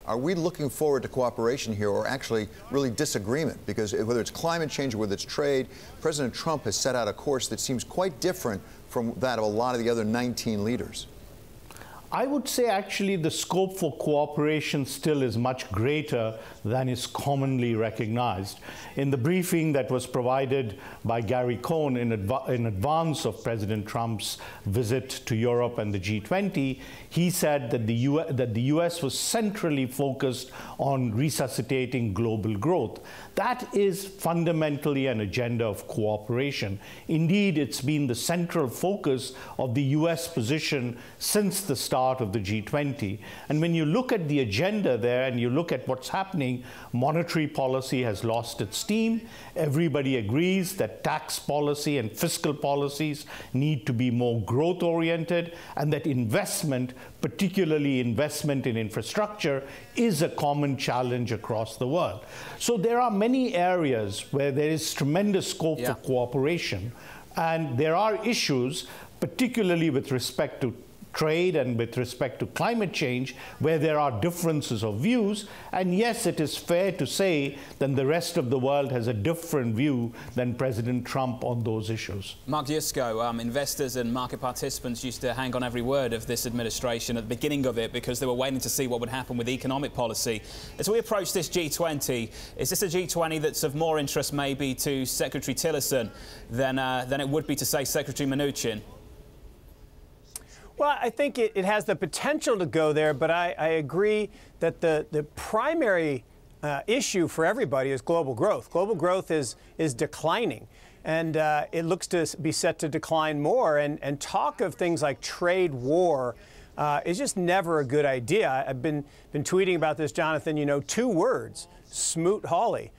Are we looking forward to cooperation here, or actually really disagreement? Because whether it's climate change or whether it's trade, President Trump has set out a course that seems quite different from that of a lot of the other 19 leaders. I would say actually the scope for cooperation still is much greater than is commonly recognized. In the briefing that was provided by Gary Cohn in advance of President Trump's visit to Europe and the G20, he said that the US was centrally focused on resuscitating global growth. That is fundamentally an agenda of cooperation. Indeed, it's been the central focus of the US position since the start of the G20. And when you look at the agenda there and you look at what's happening, monetary policy has lost its steam. Everybody agrees that tax policy and fiscal policies need to be more growth-oriented, and that investment, particularly investment in infrastructure, is a common challenge across the world. So there are many areas where there is tremendous scope for cooperation, and there are issues, particularly with respect to trade and with respect to climate change, where there are differences of views. And yes, it is fair to say that the rest of the world has a different view than President Trump on those issues. Mark Yusko, investors and market participants used to hang on every word of this administration at the beginning of it because they were waiting to see what would happen with economic policy. As we approach this G20, is this a G20 that's of more interest maybe to Secretary Tillerson than it would be to, say, Secretary Mnuchin? Well, I think it has the potential to go there, but I agree that the primary issue for everybody is global growth. Global growth is declining, and it looks to be set to decline more. And talk of things like trade war is just never a good idea. I've been tweeting about this, Jonathan. You know, 2 words: Smoot-Hawley.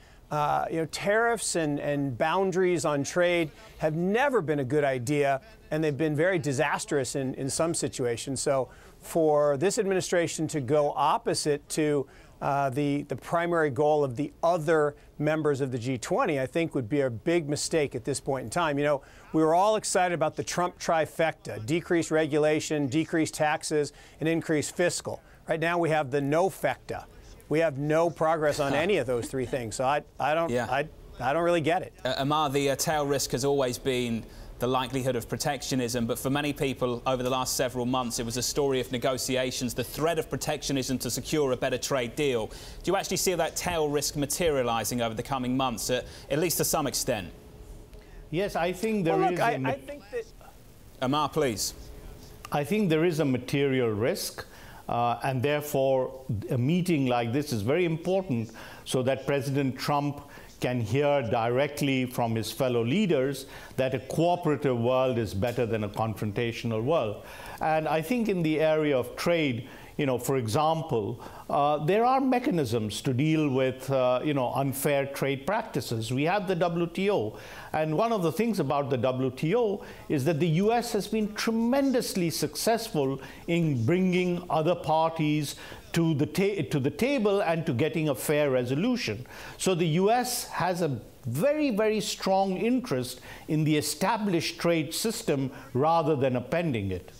Tariffs and boundaries on trade have never been a good idea, and they've been very disastrous in some situations. So for this administration to go opposite to the primary goal of the other members of the G20, I think would be a big mistake at this point in time. You know, we were all excited about the Trump trifecta: decreased regulation, decreased taxes, and increased fiscal. Right now we have the no-fecta. We have no progress on any of those 3 things. So I don't really get it. Amar, the tail risk has always been the likelihood of protectionism, but for many people over the last several months, it was a story of negotiations, the threat of protectionism to secure a better trade deal. Do you actually see that tail risk materializing over the coming months, at least to some extent? Yes, I think there is. I think that... Amar, please. I think there is a material risk. And therefore, a meeting like this is very important so that President Trump can hear directly from his fellow leaders that a cooperative world is better than a confrontational world. And I think in the area of trade, for example, there are mechanisms to deal with, unfair trade practices. We have the WTO. And one of the things about the WTO is that the US has been tremendously successful in bringing other parties to the table and to getting a fair resolution. So the US has a very, very strong interest in the established trade system rather than upending it.